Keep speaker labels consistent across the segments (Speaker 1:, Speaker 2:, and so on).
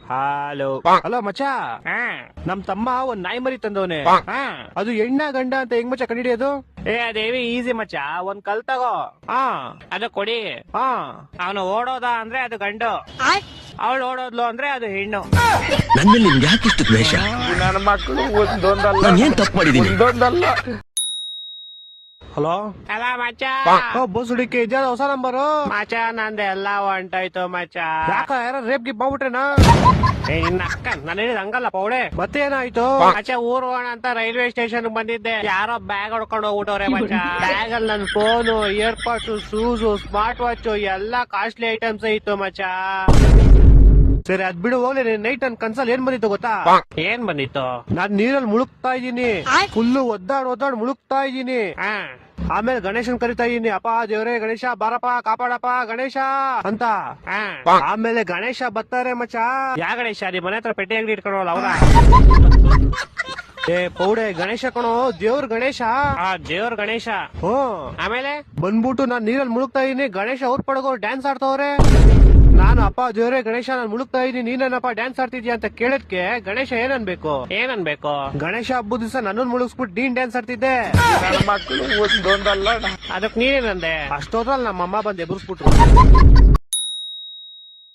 Speaker 1: Hello hello ಮಚ್ಚ, ನಮ್ ತಮ್ಮ ಒಂದ್ ನಾಯಿ ಮರಿ ತಂದವನೆ. ಅದು ಹೆಣ್ಣ ಗಂಡ ಅಂತ ಹೆಂಗ್ ಮಚ್ಚ ಕಂಡಿಡಿಯೋದು? ಅದೇವಿ ಈಸಿ ಮಚ್ಚ, ಒಂದ್ ಕಲ್ ತಗೋ, ಅದು ಕೊಡಿ. ಅವನು ಓಡೋದ ಅಂದ್ರೆ ಅದು ಗಂಡು, ಅವಳು ಓಡೋದ್ಲು ಅಂದ್ರೆ ಅದು ಹೆಣ್ಣು.
Speaker 2: ನನ್ನಲ್ಲಿ ನಿಮ್ಗೆ ಯಾಕಿಷ್ಟು ದ್ವೇಷ?
Speaker 3: ನನ್ನ ಮಕ್ಕಳು ಒಂದೊಂದಲ್ಲ,
Speaker 2: ಏನ್ ತಪ್ಪು ಮಾಡಿದೀನಿ?
Speaker 3: ಒಂದೊಂದಲ್ಲ.
Speaker 1: ಹಲೋ
Speaker 4: ಅಲ್ಲ ಮಚ್ಚ,
Speaker 1: ಬೋಸುಡಿಕೆ ಇದ್ಯಾ ಹೊಸ ನಂಬರು?
Speaker 4: ಮಚ್ಚ ನಂದು ಎಲ್ಲ ಹೊಂಟೋಯ್ತು ಮಚ್ಚ.
Speaker 1: ಯಾಕ ಯಾರ ರೇಪ್ ಗಿಪ್ ಮಾಡ್ಬಿಟ್ರೇನಾ?
Speaker 4: ನಿನ್ನ ಅಕ್ಕ ನಾನು ಹೇಳಿದ ಹಂಗಲ್ಲ ಪೌಡೆ.
Speaker 1: ಮತ್ತೆ ಏನಾಯ್ತು?
Speaker 4: ಮಚ್ಚ ಊರ್ ಹೋಗೋಣ ಅಂತ ರೈಲ್ವೆ ಸ್ಟೇಷನ್ ಬಂದಿದ್ದೆ, ಯಾರೋ ಬ್ಯಾಗ್ ಹೊಡ್ಕೊಂಡು ಹೋಗ್ಬಿಟ್ಟವ್ರೆ ಮಚ್ಚ. ಬ್ಯಾಗ್ ಅಲ್ಲಿ ನನ್ ಫೋನು, ಇಯರ್ಪಾಡ್ಸ್, ಶೂಸು, ಸ್ಮಾರ್ಟ್ ವಾಚ್ ಎಲ್ಲಾ ಕಾಸ್ಟ್ಲಿ ಐಟಮ್ಸ್ ಇತ್ತು ಮಚ್ಚ.
Speaker 1: ಸರಿ ಅದ್ ಬಿಡು, ಹೋಗ್ಲಿ. ನೈಟ್ ನನ್ ಕನ್ಸಲ್ಲಿ ಏನ್ ಬಂದಿತ್ತು ಗೊತ್ತಾ?
Speaker 4: ಏನ್ ಬಂದಿತ್ತು?
Speaker 1: ನಾನ್ ನೀರಲ್ಲಿ ಮುಳುಗ್ತಾ ಇದ್ದೀನಿ, ಫುಲ್ಲು ಒದ್ದಾಡ್ ಮುಳುಗ್ತಾ ಇದ್ದೀನಿ. ಆಮೇಲೆ ಗಣೇಶನ್ ಕರಿತಾ ಇದೀನಿ, ಅಪ್ಪ ದೇವ್ರೇ ಗಣೇಶ ಬಾರಪ್ಪ ಕಾಪಾಡಪ್ಪ ಗಣೇಶ ಅಂತ. ಆಮೇಲೆ ಗಣೇಶ ಬರ್ತಾರೆ ಮಚ್ಚ.
Speaker 4: ಯಾ ಗಣೇಶ? ನಿಮ್ ಮನೆ ಹತ್ರ ಪೆಟ್ಟಿ ಅಂಗಡಿ ಇಟ್ಕೊಂಡವಲ್ಲ ಅವ್ರ?
Speaker 1: ಏ ಪೌಡೆ, ಗಣೇಶ ಕಣೋ, ದೇವ್ರ ಗಣೇಶ.
Speaker 4: ದೇವ್ರ ಗಣೇಶ. ಆಮೇಲೆ
Speaker 1: ಬಂದ್ಬಿಟ್ಟು ನಾನ್ ನೀರಲ್ಲಿ ಮುಳುಗ್ತಾ ಇದೀನಿ, ಗಣೇಶ ಅವ್ರ ಪಡಗೋ ಡ್ಯಾನ್ಸ್ ಆಡ್ತಾವ್ರೆ. ನಾನು ಅಪ್ಪ ದೇವ್ರೇ ಗಣೇಶ ನಾನ್ ಮುಳುಗ್ತಾ ಇದೀನಿ, ನೀನೇನಪ್ಪ ಡ್ಯಾನ್ಸ್ ಆಡ್ತಿದ್ಯಾ ಅಂತ ಕೇಳದ್ಕೆ ಗಣೇಶ ಏನನ್ಬೇಕು? ಗಣೇಶ ಹಬ್ಬದ ದಿವಸ ನನ್ನನ್ ಮುಳುಗಿಸ್ಬಿಟ್ಟು ನೀನ್ ಡ್ಯಾನ್ಸ್ ಆಡ್ತಿದ್ದೆ.
Speaker 3: ನನ್ನ ಮಕ್ಕಳು ಒಂದೊಂದಲ್ಲ.
Speaker 4: ಅದಕ್ ನೀನೇನಂದೆ?
Speaker 1: ಅಷ್ಟೋದ್ರಲ್ಲಿ ನಮ್ಮಮ್ಮ ಬಂದ್ ಎಬ್ಬಿಸ್ಬಿಟ್ರು.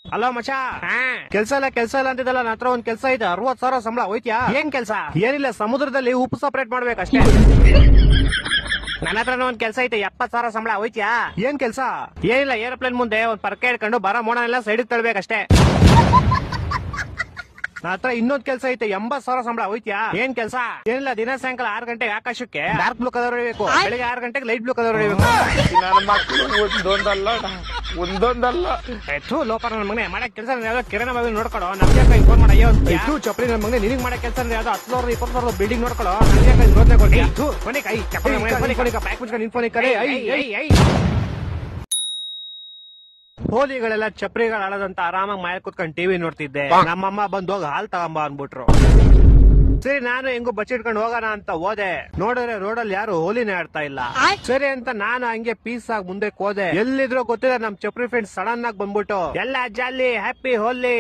Speaker 1: ಅಲೋ ಮಚ್ಚ, ಕೆಲ್ಸ ಇಲ್ಲ ಅಂತಿದ್ದಲ್ಲ, ನನ್ನ ಹತ್ರ ಒಂದ್ ಕೆಲ್ಸ ಇದೆ, 60,000 ಸಂಬಳ, ಹೋಯ್ತ್ಯಾ?
Speaker 4: ಏನ್ ಕೆಲ್ಸ?
Speaker 1: ಏನಿಲ್ಲ, ಸಮುದ್ರದಲ್ಲಿ ಉಪ್ಪು ಸಪರೇಟ್ ಮಾಡ್ಬೇಕಷ್ಟೇ.
Speaker 4: ನನ್ನ ಹತ್ರ ಒಂದ್ ಕೆಲ್ಸ ಐತೆ, 70,000 ಸಂಬಳ, ಹೋಯ್ತ್ಯಾ?
Speaker 1: ಏನ್ ಕೆಲ್ಸ?
Speaker 4: ಏನಿಲ್ಲ, ಏರೋಪ್ಲೇನ್ ಮುಂದೆ ಒಂದ್ ಪರ್ಕೆ ಹಿಡ್ಕೊಂಡು ಬರ ಮೋಡನೆಲ್ಲ ಸೈಡ್ ತಳ್ಬೇಕಷ್ಟೇ.
Speaker 1: ನನ್ನ ಹತ್ರ ಇನ್ನೊಂದ್ ಕೆಲ್ಸ ಐತೆ, 80,000 ಸಂಬಳ, ಹೋಯ್ತ್ಯಾ?
Speaker 4: ಏನ್ ಕೆಲ್ಸ?
Speaker 1: ಏನಿಲ್ಲ, ದಿನ ಸಾಯಂಕಾಲ 6 ಗಂಟೆಗೆ ಆಕಾಶಕ್ಕೆ ಡಾರ್ಕ್ ಬ್ಲೂ ಕಲರ್ ಹೊಡಿಬೇಕು, ಬೆಳಿಗ್ಗೆ 6 ಗಂಟೆಗೆ ಲೈಟ್ ಬ್ಲೂ ಕಲರ್ ಹೊಡಿಬೇಕು.
Speaker 3: ನನ್ನ ಮಕ್ಕಳು ಒಂದೊಂದಲ್ಲ.
Speaker 4: ಲೋಪ ನನ್ನ ಮಗನೇ, ಮಾಡಕ್ ಕೆಲಸ ಯಾವ್ದೋ ಕಿರಣ ಬಾವಿ ನೋಡ್ಕೊಡೋ, ನಮ್ಗೆ ಫೋನ್ ಮಾಡಿ.
Speaker 1: ಇದು ಚಪ್ಪಲಿ ನನ್ನ ಮಗನೇ, ನಿನಗ್ ಮಾಡಕ್ ಕೆಲಸ ಯಾವ್ದೋ 10,000 20,000 ಬಿಲ್ಡಿಂಗ್ ನೋಡ್ಕೊಳೋ, ಹೋಲಿಗಳೆಲ್ಲ ಚಪ್ರಿಗಳು ಆಳದಂತ ಆರಾಮಾಗಿ ಮನೆ ಕುತ್ಕೊಂಡು ಟಿವಿ ನೋಡ್ತಿದ್ದೆ. ನಮ್ಮಮ್ಮ ಬಂದೋಗಿ ಹಾಲ್ ತಗೊಂಬ ಅನ್ಬಿಟ್ರು. ಸರಿ ನಾನು ಹೆಂಗು ಬಚ್ಚಿಟ್ಕೊಂಡು ಹೋಗೋಣ ಅಂತ ಹೋದೆ. ನೋಡಿದ್ರೆ ರೋಡಲ್ಲಿ ಯಾರು ಹೋಲಿನೇ ಆಡ್ತಾ ಇಲ್ಲ. ಸರಿ ಅಂತ ನಾನು ಹಂಗೆ ಪೀಸ್ ಆಗಿ ಮುಂದೆ ಹೋದೆ. ಎಲ್ಲಿದ್ರು ಗೊತ್ತಿಲ್ಲ, ನಮ್ ಚಪ್ರಿ ಫ್ರೆಂಡ್ಸ್ ಸಡನ್ ಆಗಿ ಬಂದ್ಬಿಟ್ಟು ಎಲ್ಲ ಜಾಲಿ ಹ್ಯಾಪಿ ಹೋಲಿ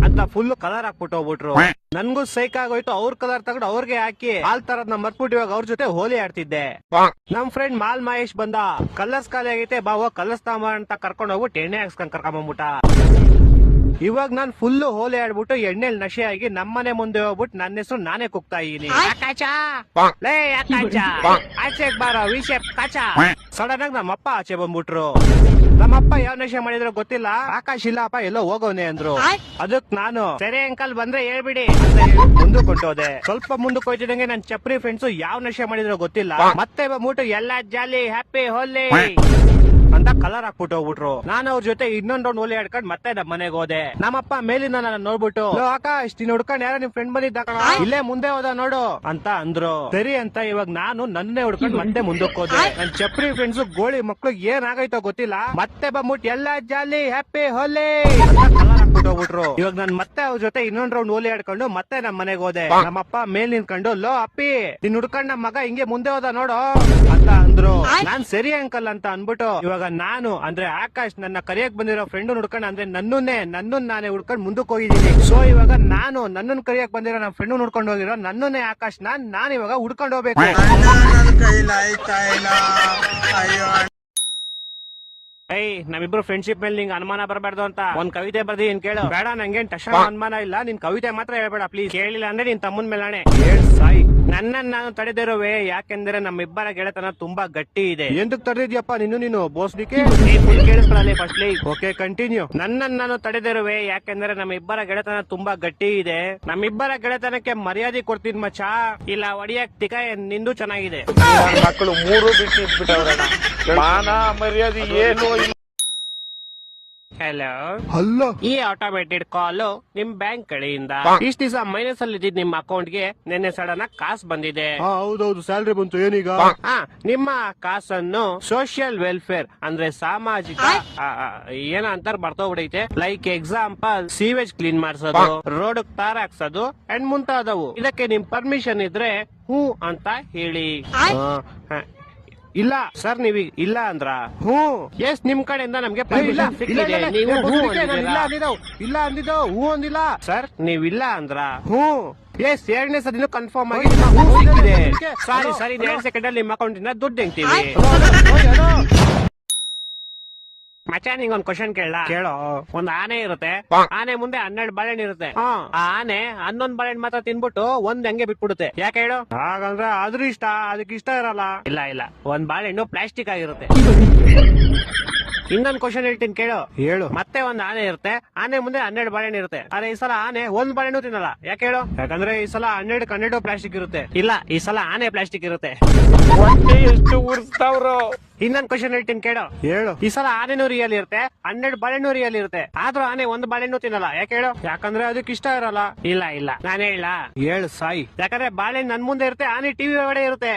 Speaker 1: ಅಂತ ಫುಲ್ ಕಲರ್ ಹಾಕ್ಬಿಟ್ಟು ಹೋಗ್ಬಿಟ್ರು. ನನ್ಗೂ ಸೈಕ್ ಆಗೋಯ್ತು, ಅವ್ರ ಕಲರ್ ತಗೊಂಡು ಅವ್ರಿಗೆ ಹಾಕಿ ಹಾಲ್ ತರದ್ ಮರ್ಬಿಟ್ಟು ಇವಾಗ ಅವ್ರ ಜೊತೆ ಹೋಲಿ ಆಡ್ತಿದ್ದೆ. ನಮ್ ಫ್ರೆಂಡ್ ಮಾಲ್ ಮಹೇಶ್ ಬಂದ, ಕಲರ್ಸ್ ಖಾಲಿ ಆಗೈತೆ ಬಾ ಹೋಗ್ ಕಲರ್ಸ್ ತಾಂಬ ಅಂತ ಕರ್ಕೊಂಡ್ ಹೋಗ್ಬಿಟ್ಟು ಎಣ್ಣೆ ಹಾಕ್ಸ್ಕೊಂಡ್ ಕರ್ಕೊಂಡ್ಬಿಟ್ಟ. ಇವಾಗ ನಾನ್ ಫುಲ್ ಹೋಲಿ ಆಡ್ಬಿಟ್ಟು ಎಣ್ಣೆಲ್ ನಶೆ ಆಗಿ ನಮ್ಮನೆ ಮುಂದೆ ಹೋಗ್ಬಿಟ್ಟು ನನ್ನ ಹೆಸರು ನಾನೇ ಕುಗ್ತಾ ಇದೀನಿ. ಆಚೆಗ್ ಬಾರೋ ವಿಷಯ ಕಾಚ. ಸಡನ್ ಆಗಿ ನಮ್ಮಪ್ಪ ಆಚೆ ಬಂದ್ಬಿಟ್ರು. ನಮ್ಮಪ್ಪ ಯಾವ ನಶೆ ಮಾಡಿದ್ರು ಗೊತ್ತಿಲ್ಲ, ಆಕಾಶ್ ಇಲ್ಲಪ್ಪ ಎಲ್ಲೋ ಹೋಗೋನೆ ಅಂದ್ರು. ಅದಕ್ ನಾನು ಸರಿ ಅಂಕಲ್ ಬಂದ್ರೆ ಹೇಳ್ಬಿಡಿ ಅಂತ ಮುಂದಕ್ಕೆ ಹೊಂಟೋದೆ. ಸ್ವಲ್ಪ ಮುಂದಕ್ಕೆ ಹೋಯ್ತಿದಂಗೆ ನನ್ ಚಪ್ರಿ ಫ್ರೆಂಡ್ಸ್ ಯಾವ ನಶೆ ಮಾಡಿದ್ರು ಗೊತ್ತಿಲ್ಲ, ಮತ್ತೆ ಬಂದ್ಬಿಟ್ಟು ಎಲ್ಲ ಜಾಲಿ ಹ್ಯಾಪಿ ಹೋಲಿ ಅಂತ ಕಲರ್ ಹಾಕ್ಬಿಟ್ಟು ಹೋಗ್ಬಿಟ್ರು. ನಾನು ಅವ್ರ ಜೊತೆ ಇನ್ನೊಂದ್ ರೌಂಡ್ ಹೋಲಿ ಆಡ್ಕೊಂಡ್ ಮತ್ತೆ ನಮ್ಮ ಮನೆಗೆ ಹೋದೆ. ನಮ್ಮಪ್ಪ ಮೇಲಿಂದ ನನ್ನ ನೋಡ್ಬಿಟ್ಟು, ಆಕಾಶ್ ನೀನ್ ಹುಡ್ಕೊಂಡ್ ಯಾರೋ ನಿಮ್ ಫ್ರೆಂಡ್ ಬಂದಿದ್ದ ಕಣ, ಇಲ್ಲೇ ಮುಂದೆ ಹೋದ ನೋಡು ಅಂತ ಅಂದ್ರು. ಸರಿ ಅಂತ ಇವಾಗ ನಾನು ನನ್ನೇ ಹುಡ್ಕೊಂಡ್ ಮತ್ತೆ ಮುಂದಕ್ಕೆ ಹೋದೆ. ನನ್ ಚಪ್ರಿ ಫ್ರೆಂಡ್ಸ್ ಗೋಳಿ ಮಕ್ಳು ಏನ್ ಆಗೈತೋ ಗೊತ್ತಿಲ್ಲ, ಮತ್ತೆ ಬಂದ್ಬಿಟ್ಟು ಎಲ್ಲ ಜಾಲಿ ಹ್ಯಾಪಿ ಹೋಲಿ ಅಂತ ಕಲರ್ ಹಾಕ್ಬಿಟ್ಟು ಹೋಗ್ಬಿಟ್ರು. ಇವಾಗ ನಾನ್ ಮತ್ತೆ ಅವ್ರ ಜೊತೆ ಇನ್ನೊಂದ್ ರೌಂಡ್ ಹೋಲಿ ಆಡ್ಕೊಂಡು ಮತ್ತೆ ನಮ್ಮ ಮನೆಗೆ ಹೋದೆ. ನಮ್ಮಪ್ಪ ಮೇಲ್ ನಿಂತ್ಕೊಂಡು, ಲೋ ಅಪ್ಪಿ ನೀನ್ ಹುಡ್ಕೊಂಡ್ ನಮ್ ಮಗ ಹಿಂಗೆ ಮುಂದೆ ಹೋದ ನೋಡು ಅಂತ ಅಂದ್ರು. ನಾನ್ ಸರಿ ಅಂಕಲ್ ಅಂತ ಅನ್ಬಿಟ್ಟು ಇವಾಗ ನಾನು ಅಂದ್ರೆ ಆಕಾಶ್ ನನ್ನ ಕರಿಯಕ್ ಬಂದಿರೋ ಫ್ರೆಂಡ್ ಹುಡ್ಕೊಂಡ್ ಅಂದ್ರೆ ನನ್ನನ್ನೇ ನಾನೇ ಹುಡ್ಕೊಂಡ್ ಮುಂದಕ್ಕೆ ಹೋಗಿದ್ದೀನಿ. ಸೊ ಇವಾಗ ನಾನು ನನ್ನನ್ ಕರಿಯಕ್ ಬಂದಿರೋ ನನ್ನ ಫ್ರೆಂಡ್ ಹುಡ್ಕೊಂಡು ಹೋಗಿರೋ ನನ್ನನ್ನೇ ಆಕಾಶ್ ನಾನ್ ಇವಾಗ ಹುಡ್ಕೊಂಡು ಹೋಗ್ಬೇಕು. ನಮ್ಮಿಬ್ರು ಫ್ರೆಂಡ್ಶಿಪ್ ಮೇಲೆ ನಿಂಗೆ ಅನುಮಾನ ಬರಬಾರ್ದು ಅಂತ ಒಂದ್ ಕವಿತೆ ಬರ್ದೀನಿ ಕೇಳು. ಬೇಡ ನಂಗೇನ್ ತಕ್ಷಣ ಅನುಮಾನ ಇಲ್ಲ, ನಿನ್ ಕವಿತೆ ಮಾತ್ರ ಹೇಳ್ಬೇಡ ಪ್ಲೀಸ್. ಕೇಳಿಲ್ಲ ಅಂದ್ರೆ ನಿನ್ ತಮ್ಮನ್ ಮೇಲಾಣೆ. ಸಾಯಿ ನನ್ನನ್ನು ನಾನು ತಡೆದಿರುವೆ, ಯಾಕೆಂದ್ರೆ ನಮ್ಮಿಬ್ಬರ ಗೆಳೆತನ ತುಂಬಾ ಗಟ್ಟಿ ಇದೆ. ಎಂದಕ್ ತಡೆದಿದ್ಯಪ್ಪ ನೀನು ಬೋಸ್ಡಿಕೆ? ಕೇಳಿಸ್ಕೊಳ್ಳಿ ಫಸ್ಟ್. Okay continue. ನನ್ನನ್ನು ನಾನು ತಡೆದಿರುವೆ ಯಾಕೆಂದ್ರೆ ನಮ್ಮಿಬ್ಬರ ಗೆಳೆತನ ತುಂಬಾ ಗಟ್ಟಿ ಇದೆ. ನಮ್ಮಿಬ್ಬರ ಗೆಳೆತನಕ್ಕೆ ಮರ್ಯಾದೆ ಕೊಡ್ತೀನಿ ಮಚ್ಚ, ಇಲ್ಲ ಒಡಿಯಕ್ ತಿಕ ನಿಂದು ಚೆನ್ನಾಗಿದೆ.
Speaker 3: ಮಕ್ಕಳು ಮೂರು ಬಿಟ್ಟು ಇಟ್ಬಿಟ್ಟವ್ರಣ್ಣ, ಮಾನ ಮರ್ಯಾದೆ ಏನು ಇಲ್ಲ.
Speaker 4: ಹಲೋ, ಈ ಆಟೋಮೇಟೆಡ್ ಕಾಲ್ ನಿಮ್ ಬ್ಯಾಂಕ್ ಕಡೆಯಿಂದ ಇಷ್ಟ ದಿವಸ ಮೈನಸ್ ಅಲ್ಲಿ ಇದ್ದಿದ್ ನಿಮ್ಮ ಅಕೌಂಟ್ಗೆ ನಿನ್ನೆ ಸಡನ್ ಆಗಿ ಕಾಸು ಬಂದಿದೆ.
Speaker 1: ಹೌದೌದು, ಸ್ಯಾಲ್ರಿ ಬಂತು. ಏನೀಗ?
Speaker 4: ನಿಮ್ಮ ಕಾಸನ್ನು ಸೋಷಿಯಲ್ ವೆಲ್ಫೇರ್ ಅಂದ್ರೆ ಸಾಮಾಜಿಕ ಏನ ಅಂತಾರ ಬರ್ತೋಗ್ಬಿಡೈತೆ. ಲೈಕ್ ಎಕ್ಸಾಂಪಲ್ ಸೀವೇಜ್ ಕ್ಲೀನ್ ಮಾಡ್ಸೋದು, ರೋಡ್ ತಾರ್ ಹಾಕ್ಸೋದು ಅಂಡ್ ಮುಂತಾದವು. ಇದಕ್ಕೆ ನಿಮ್ ಪರ್ಮಿಷನ್ ಇದ್ರೆ ಹೂ ಅಂತ ಹೇಳಿ. ಇಲ್ಲ ಸರ್ ನೀವ್ ಇಲ್ಲ ಅಂದ್ರ ಹ್ಞೂ ಎಸ್ ನಿಮ್ ಕಡೆಯಿಂದ ನಮ್ಗೆ
Speaker 1: ಇಲ್ಲ
Speaker 4: permission
Speaker 1: ಇಲ್ಲ
Speaker 4: ಸಿಕ್ಕಿದೆ.
Speaker 1: ಇಲ್ಲ
Speaker 4: ನೀವು ಹ್ಞೂ
Speaker 1: ಇಲ್ಲ
Speaker 4: ಅಂದಿದ್ದೀರಾ?
Speaker 1: ಇಲ್ಲ ಅಂದಿದ್ದು ಹೂ ಅಂದಿಲ್ಲ
Speaker 4: ಸರ್ ನೀವ್ ಇಲ್ಲ ಅಂದ್ರ
Speaker 1: ಹ್ಞೂ
Speaker 4: ಎಸ್ ಎರಡನೇ ಸದಿನೂ ಕನ್ಫರ್ಮ್ ಆಗಿ
Speaker 1: ಓಯ್,
Speaker 4: ನಿಮ್ಮ ಹೂ
Speaker 1: ಓಯ್,
Speaker 4: ಸಿಕ್ಕಿದೆ.
Speaker 1: ಓಕೆ.
Speaker 4: ಸಾರಿ
Speaker 1: ಹಲೋ,
Speaker 4: ಸರಿ
Speaker 1: ಹಲೋ.
Speaker 4: 2 ಸೆಕೆಂಡ್ ಅಲ್ಲಿ ನಿಮ್ಮ ಅಕೌಂಟಿಂದ ದುಡ್ಡು ಹೆಂಗ್ತೀವಿ ಮಚ್ಚ ನಿಂಗೊಂದ್ ಕ್ವಶನ್ ಕೇಳ
Speaker 1: ಕೇಳೋ
Speaker 4: ಒಂದ್ ಆನೆ ಇರುತ್ತೆ ಆನೆ ಮುಂದೆ 12 ಬಾಳೆಹಣ್ಣು ಇರುತ್ತೆ ಆ ಆನೆ 11 ಬಾಳೆಹಣ್ಣು ಮಾತ್ರ ತಿನ್ಬಿಟ್ಟು ಒಂದ್ ಹಂಗೆ ಬಿಟ್ಬಿಡುತ್ತೆ ಯಾಕೆ ಹೇಳು?
Speaker 1: ಹಾಗಂದ್ರೆ ಅದ್ರ ಇಷ್ಟ ಅದಕ್ಕೆ ಇಷ್ಟ ಇರಲ್ಲ
Speaker 4: ಇಲ್ಲ ಇಲ್ಲ ಒಂದ್ ಬಾಳೆಹಣ್ಣು ಪ್ಲಾಸ್ಟಿಕ್ ಆಗಿರುತ್ತೆ. ಇನ್ನೊಂದ್ ಕ್ವಶನ್ ಹೇಳ್ತೀನಿ ಕೇಳು.
Speaker 1: ಹೇಳು
Speaker 4: ಮತ್ತೆ ಒಂದ್ ಆನೆ ಇರುತ್ತೆ ಆನೆ ಮುಂದೆ 12 ಬಾಳೆಹಣ್ಣು ಇರುತ್ತೆ ಆದ್ರೆ ಈ ಸಲ ಆನೆ ಒಂದ್ ಬಾಳೆಹಣ್ಣು ತಿನ್ನಲ್ಲ ಯಾಕೆ ಹೇಳು?
Speaker 1: ಯಾಕಂದ್ರೆ ಈ ಸಲ 12 ಪ್ಲಾಸ್ಟಿಕ್ ಇರುತ್ತೆ
Speaker 4: ಇಲ್ಲ ಈ ಸಲ ಆನೆ ಪ್ಲಾಸ್ಟಿಕ್ ಇರುತ್ತೆ.
Speaker 3: ಹೊಟ್ಟೆ ಎಷ್ಟು ಉರ್ಸ್ತಾವ್ರು.
Speaker 4: ಇನ್ನೊಂದ್ ಕ್ವಶನ್ ಹೇಳ್ತೀನಿ ಕೇಳು.
Speaker 1: ಹೇಳು
Speaker 4: ಈ ಸಲ ಆನೆನೂ ರಿಯಲ್ ಇರುತ್ತೆ 12 ಬಾಳೆಹಣ್ಣು ರಿಯಲ್ ಇರುತ್ತೆ ಆದ್ರೂ ಆನೆ ಒಂದ್ ಬಾಳೆಹಣ್ಣು ತಿನ್ನಲ್ಲ ಯಾಕೆ ಹೇಳು?
Speaker 1: ಯಾಕಂದ್ರೆ ಅದಕ್ಕೆ ಇಷ್ಟ ಇರಲ್ಲ
Speaker 4: ಇಲ್ಲ ಇಲ್ಲ ನಾನು ಹೇಳ
Speaker 1: ಹೇಳು ಸಾಯಿ
Speaker 4: ಯಾಕಂದ್ರೆ ಬಾಳೆಹಣ್ಣು ನನ್ ಮುಂದೆ ಇರುತ್ತೆ ಆನೆ ಟಿವಿ ಒಳಗಡೆ ಇರುತ್ತೆ.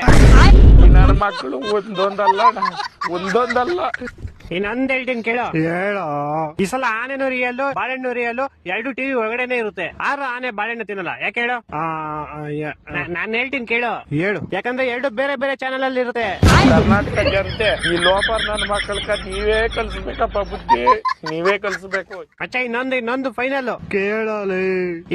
Speaker 3: ನನ್ನ ಮಕ್ಕಳು ಒಂದೊಂದಲ್ಲ ಒಂದೊಂದಲ್ಲ.
Speaker 4: ಇನ್ನೊಂದ್ ಹೇಳ್ತೀನಿ ಕೇಳು.
Speaker 1: ಹೇಳೋ
Speaker 4: ಈ ಸಲ ಆನೆನೂ ರಿಯಲ್ ಬಾಳೆಹಣ್ಣು ರಿಯಲ್ 2 ಟಿವಿ ಒಳಗಡೆನೆ ಇರುತ್ತೆ ಆದ್ರೂ ಆನೆ ಬಾಳೆಹಣ್ಣು ತಿನ್ನಲ್ಲ ಯಾಕೆ ಹೇಳು? ನಾನ್ ಹೇಳ್ತೀನಿ ಕೇಳು.
Speaker 1: ಹೇಳು
Speaker 4: ಯಾಕಂದ್ರೆ 2 ಬೇರೆ ಬೇರೆ ಚಾನೆಲ್ ಅಲ್ಲಿ ಇರುತ್ತೆ.
Speaker 3: ಕರ್ನಾಟಕ ಜನತೆ ಈ ಲೋಪರ್ ನನ್ನ ಮಕ್ಕಳಕ ನೀವೇ ಕಲ್ಸ್ಬೇಕಪ್ಪ ಬುದ್ಧಿ ನೀವೇ ಕಲ್ಸ್ಬೇಕು.
Speaker 4: ಅಚ್ಚ ಇನ್ನೊಂದು ಫೈನಲ್
Speaker 1: ಕೇಳಲಿ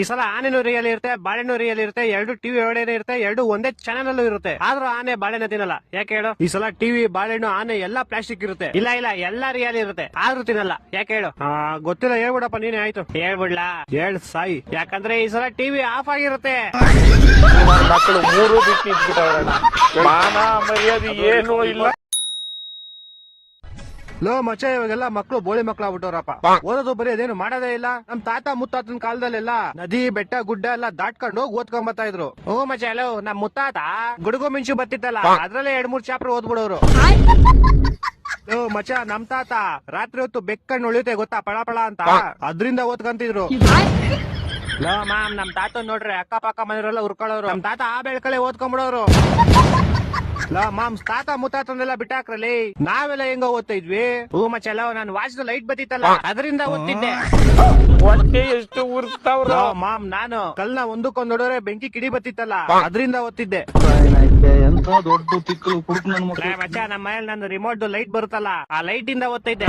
Speaker 4: ಈ ಸಲ ಆನೆನೂ ರಿಯಲ್ ಇರುತ್ತೆ ಬಾಳೆಹಣ್ಣು ರಿಯಲ್ ಇರುತ್ತೆ 2 ಟಿವಿ ಒಳಗಡೆ ಇರುತ್ತೆ 2 ಒಂದೇ ಚಾನೆಲ್ ಅಲ್ಲೂ ಇರುತ್ತೆ ಆದ್ರೂ ಆನೆ ಬಾಳೆಹಣ್ಣು ತಿನ್ನಲ್ಲ ಯಾಕೆ ಹೇಳು?
Speaker 1: ಈ ಸಲ ಟಿವಿ ಬಾಳೆಹಣ್ಣು ಆನೆ ಎಲ್ಲಾ ಪ್ಲಾಸ್ಟಿಕ್ ಇರುತ್ತೆ
Speaker 4: ಇಲ್ಲ ಇಲ್ಲ ಎಲ್ಲಾ ರಿಯಲ್ ಇರುತ್ತೆ ಆದ್ರೂ ತಿನ್ನಲ್ಲ ಯಾಕೆ ಹೇಳು?
Speaker 1: ಗೊತ್ತಿಲ್ಲ ಹೇಳ್ಬಿಡಪ್ಪ ನೀನೇ ಆಯ್ತು
Speaker 4: ಹೇಳ್ಬಿಡ್ಲಾ?
Speaker 1: ಹೇಳ್ ಸಾಯಿ
Speaker 4: ಯಾಕಂದ್ರೆ ಈ ಸಲ ಟಿವಿ ಆಫ್ ಆಗಿರುತ್ತೆ.
Speaker 3: ನನ್ನ ಮಕ್ಕಳು 3 ಬಿಟ್ಟು ಇಟ್ಬಿಟ್ಟವ್ರಣ್ಣ. ಮಾನ ಮರ್ಯಾದೆ ಏನೂ ಇಲ್ಲ.
Speaker 1: ಲೋ ಮಚ್ಚ ಇವಾಗೆಲ್ಲ ಮಕ್ಳು ಬೋಳಿ ಮಕ್ಳು ಆಗ್ಬಿಟ್ಟವ್ರಪ್ಪ ಓದೋದು ಬರೀ ಅದೇನು ಮಾಡೋದೇ ಇಲ್ಲ ನಮ್ ತಾತ ಮುತ್ತಾತನ ಕಾಲದಲ್ಲೆಲ್ಲ ನದಿ ಬೆಟ್ಟ ಗುಡ್ಡ ಎಲ್ಲ ದಾಟ್ಕೊಂಡು ಹೋಗಿ ಓದ್ಕೊಂಡ್ ಬರ್ತಾ ಇದ್ರು
Speaker 4: ಹ್ಞೂ ಮಚ್ಚ ಹಲೋ ನಮ್ ಮುತ್ತಾತ ಗುಡುಗು ಮಿಂಚು ಬತ್ತಿತ್ತಲ್ಲ ಅದ್ರಲ್ಲೇ 2-3 ಚಾಪ್ಟರ್ ಓದ್ಬಿಡೋರು.
Speaker 1: ಲೋ ಮಚ್ಚ ನಮ್ ತಾತ ರಾತ್ರಿ ಹೊತ್ತು ಬೆಕ್ಕಣ್ಣು ಉಳಿಯುತ್ತೆ ಗೊತ್ತಾ ಪಳ ಪಳ ಅಂತ ಅದ್ರಿಂದ ಓದ್ಕಂತಿದ್ರು
Speaker 4: ಲೋ ಮಾಮ್ ನಮ್ ತಾತ ನೋಡ್ರಿ ಅಕ್ಕಪಕ್ಕ ಮನೆಯವರೆಲ್ಲ ಉರ್ಕೊಳ್ಳೋರು
Speaker 1: ನಮ್ ತಾತ ಆ ಬೆಳ್ಕಳೆ ಓದ್ಕೊಂಡ್ಬಿಡೋರು ಲಾ ಮಾಮ್ಸ್ ತಾತ ಮುತ್ತಾತನೆಲ್ಲ ಬಿಟ್ಟಾಕ್ರಲ್ಲಿ ನಾವೆಲ್ಲ ಹೆಂಗ ಓದ್ತಾ ಇದ್ವಿ
Speaker 4: ಹ್ಞೂ ಮಚ್ಚ ಹಲೋ ನಾನು ವಾಚ್ದು ಲೈಟ್ ಬತ್ತಿತ್ತಲ್ಲ ಅದರಿಂದ ಓದ್ತಿದ್ದೆ.
Speaker 3: ಹೊಟ್ಟೆ ಎಷ್ಟು ಉರ್ಸ್ತಾವ್ರು.
Speaker 1: ಲೋ ಮಾಮ್ ನಾನು ಕಲ್ನ ಒಂದಕ್ಕೊಂದ್ ನೋಡಿದ್ರೆ ಬೆಂಕಿ ಕಿಡಿ ಬತ್ತಿತ್ತಲ್ಲ ಅದ್ರಿಂದ ಓದ್ತಿದ್ದೆ
Speaker 5: ಎಂತ ದೊಡ್ಡ ತಿಕ್ಕಲು ಕುಡುಕು ನನ್ನ ಮಕ್ಕಳು.
Speaker 4: ಲೇ ಮಚ್ಚ ನಮ್ಮ ಮನೇಲಿ ನಂದು ರಿಮೋಟ್ ಲೈಟ್ ಬರುತ್ತಲ್ಲ ಆ ಲೈಟ್ ಇಂದ ಓದ್ತಿದ್ದೆ.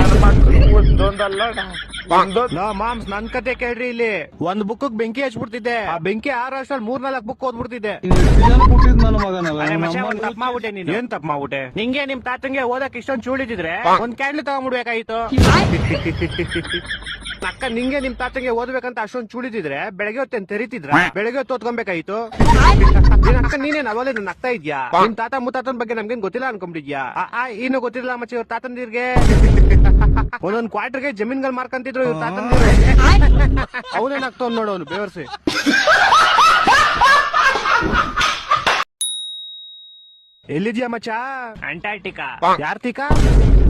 Speaker 3: ಒಂದೊಂದಲ್ಲ ಒಂದೊಂದ್
Speaker 1: ಲೋ ಮಾಮ್ಸ್ ನನ್ ಕತೆ ಕೇಳ್ರಿ ಇಲ್ಲಿ ಒಂದ್ ಬುಕ್ ಬೆಂಕಿ ಹಚ್ಬಿಡ್ತಿದ್ದೆ ಆ ಬೆಂಕಿ 6 ವರ್ಷದಲ್ಲಿ 3-4 ಬುಕ್ ಓದ್ಬಿಡ್ತಿದ್ದೆ
Speaker 5: ಜನ ಕೊಟ್ಟಿದ್ ನನ್ನ ಮಗನಲ್ಲ
Speaker 4: ಅರೆ ಮಚ್ಚ ಒಂದ್ ತಪ್ಪು ಮಾಡ್ಬಿಟ್ಟೆ ನೀನು.
Speaker 1: ಏನ್ ತಪ್ಪ ಮಾಡ್ಬಿಟ್ಟೆ
Speaker 4: ನಿಂಗೆ ನಿಮ್ ತಾತಂಗೆ ಓದಕ್ ಇಷ್ಟೊಂದ್ ಚೂಳಿದಿದ್ರೆ ಒಂದ್ ಕ್ಯಾಂಡ್ಲ್ ತಗೊಂಡ್ಬಿಡ್ಬೇಕಾಯ್ತು.
Speaker 1: ಅಕ್ಕ ನಿಂಗೆ ನಿಮ್ ತಾತಂಗೆ ಓದ್ಬೇಕಂತ ಅಷ್ಟೊಂದ್ ಚೂಳಿದಿದ್ರೆ ಬೆಳಗ್ಗೆ ಹೊತ್ತೇನ್ ತೆರಿತಿದ್ರ ಬೆಳಗ್ಗೆ ಹೊತ್ತು ಓದ್ಕೊಬೇಕಾಯ್ತು ಅಕ್ಕ ನೀನೇನ್ ಅವಲೇ ನನ್ ಆಗ್ತಾ ಇದ್ಯಾ ನಿಮ್ ತಾತ ಮುತ್ತಾತನ ಬಗ್ಗೆ ನಮ್ಗೇನ್ ಗೊತ್ತಿಲ್ಲ ಅನ್ಕೊಂಡ್ಬಿಟ್ಟಿದ್ಯಾ ಇನ್ನು ಗೊತ್ತಿಲ್ಲ ಮಚ್ಚ ಇವ್ರ ತಾತಂದಿರ್ಗೆ ಒಂದೊಂದ್ ಕ್ವಾರ್ಟರ್ಗೆ ಜಮೀನ್ಗಳು ಮಾರ್ಕಂತಿದ್ರು ಇವ್ರ ತಾತಂದಿರು ಅವನೇನಾಗ್ತಾವ್ ನೋಡು ಅವ್ನು ಬೇವರ್ಸಿ ಎಲ್ಲಿದ್ಯಾ ಮಚ್ಚ
Speaker 4: ಅಂಟಾರ್ಟಿಕಾ
Speaker 1: ಯಾರ್ತಿಕಾ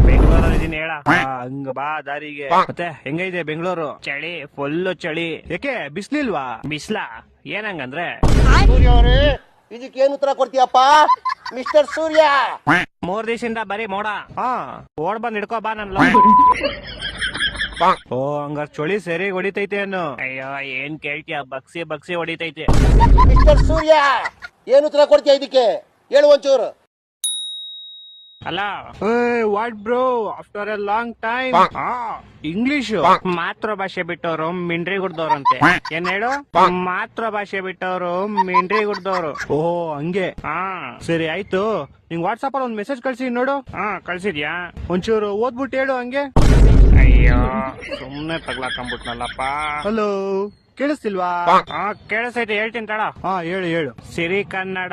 Speaker 4: ಬೆಂಗಳೂರಲ್ಲಿ ಇದೀನಿ ಹೇಳ.
Speaker 1: ಹಂಗ ಬಾ ದಾರಿಗೆ ಮತ್ತೆ ಹೆಂಗೈತೆ ಬೆಂಗಳೂರು
Speaker 4: ಚಳಿ ಫುಲ್ಲು ಚಳಿ.
Speaker 1: ಯಾಕೆ ಬಿಸ್ಲಿಲ್ವಾ
Speaker 4: ಬಿಸ್ಲಾ ಏನಂಗಂದ್ರೆ
Speaker 6: ಸೂರ್ಯ ಅವರೇ ಇದಕ್ಕೇನು ಉತ್ತರ ಕೊಡ್ತೀಯಪ್ಪ ಮಿಸ್ಟರ್ ಸೂರ್ಯ?
Speaker 4: 3 ದಿವಸದಿಂದ ಬರೀ ಮೋಡ.
Speaker 1: ಹಾ
Speaker 4: ಓಡ್ ಬಂದ್ ಹಿಡ್ಕೋ ಬಾ ನನ್
Speaker 1: ಓ ಹಂಗಾರ್ ಚಳಿ ಸರಿ ಹೊಡಿತೈತೆ ಅನ್ನು
Speaker 4: ಅಯ್ಯೋ ಏನ್ ಕೇಳ್ತೀಯ ಬಗ್ಸಿ ಬಗ್ಸಿ ಹೊಡಿತೈತೆ.
Speaker 6: ಮಿಸ್ಟರ್ ಸೂರ್ಯ ಏನು ಉತ್ತರ ಕೊಡ್ತೀಯ ಇದಕ್ಕೆ ಹೇಳು ಒಂಚೂರು.
Speaker 4: ಅಲ್ಲ
Speaker 1: what bro after A long time English
Speaker 4: ಮಾತೃ ಭಾಷೆ ಬಿಟ್ಟವ್ರು ಮಿಂಡ್ರಿ ಗುಡ್ದವ್ರಂತೆ. ಏನ್ ಹೇಳು? ಮಾತೃ ಭಾಷೆ ಬಿಟ್ಟವ್ರು ಮಿಂಡ್ರಿ ಗುಡ್ದವ್ರು.
Speaker 1: ಓಹೋ ಹಂಗೆ
Speaker 4: ಹಾ
Speaker 1: ಸರಿ ಆಯ್ತು ನಿಂಗ್ ವಾಟ್ಸಪ್ ಅಲ್ಲಿ ಒಂದ್ ಮೆಸೇಜ್ ಕಳ್ಸಿ ನೋಡು
Speaker 4: ಕಳ್ಸಿದ್ಯಾ?
Speaker 1: ಒಂಚೂರು ಓದ್ಬಿಟ್ಟು ಹೇಳು ಹಂಗೆ.
Speaker 4: ಅಯ್ಯೋ ಸುಮ್ನೆ ತಗ್ಲಾಕೊಂಡ್ಬಿಟ್ನಲ್ಲಪ್ಪ.
Speaker 1: ಹಲೋ ಕೇಳಿಸ್ತಿಲ್ವಾ?
Speaker 4: ಕೇಳಿಸೈತೆ ಹೇಳ್ತೀನಿ ತಡ.
Speaker 1: ಹೇಳು ಹೇಳು
Speaker 4: ಸಿರಿ ಕನ್ನಡ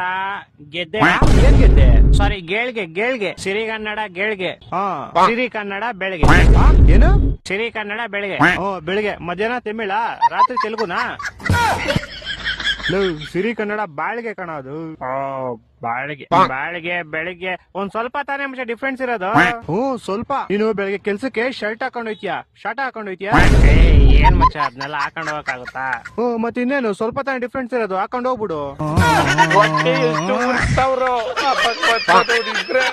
Speaker 4: ಗೆದ್ದೆ.
Speaker 1: ಏನ್ ಗೆದ್ದೆ?
Speaker 4: ಸಾರಿ ಗೇಳ್ಗೆ ಸಿರಿ ಕನ್ನಡ ಗೇಳ್ಗೆ ಸಿರಿ ಕನ್ನಡ ಬೆಳಗ್ಗೆ.
Speaker 1: ಏನು
Speaker 4: ಸಿರಿ ಕನ್ನಡ ಬೆಳಗ್ಗೆ.
Speaker 1: ಬೆಳಿಗ್ಗೆ ಮಧ್ಯಾಹ್ನ ತಮಿಳ ರಾತ್ರಿ ತೆಲುಗುನಾ? ಸಿರಿ ಕನ್ನಡ ಬಾಳ್ಗೆ ಕಣ ಅದು.
Speaker 4: ಬಾಳಿಗೆ ಬೆಳಿಗ್ಗೆ ಒಂದ್ ಸ್ವಲ್ಪ ತಾನೇ ಅಂಶ ಡಿಫ್ರೆನ್ಸ್ ಇರೋದು.
Speaker 1: ಸ್ವಲ್ಪ ನೀನು ಬೆಳಿಗ್ಗೆ ಕೆಲ್ಸಕ್ಕೆ ಶರ್ಟ್ ಹಾಕೊಂಡ್ ಹೋಯ್ತಿಯಾ ಶಾರ್ಟ್ ಹಾಕೊಂಡ್ ಹೋಯ್ತಿಯಾ?
Speaker 4: ಏನ್ ಮಚ್ಚ ಅದನ್ನೆಲ್ಲ ಹಾಕೊಂಡ್ ಹೋಗಕ್ಕಾಗುತ್ತಾ?
Speaker 1: ಮತ್ತೆ ಇನ್ನೇನು ಸ್ವಲ್ಪ ತಾನೇ ಡಿಫ್ರೆನ್ಸ್ ಇರೋದು ಹಾಕೊಂಡ್ ಹೋಗ್ಬಿಡು.
Speaker 3: ಹೊಟ್ಟೆ ಎಷ್ಟು ಉರ್ಸ್ತಾವ್ರು. ಇದ್ರೆ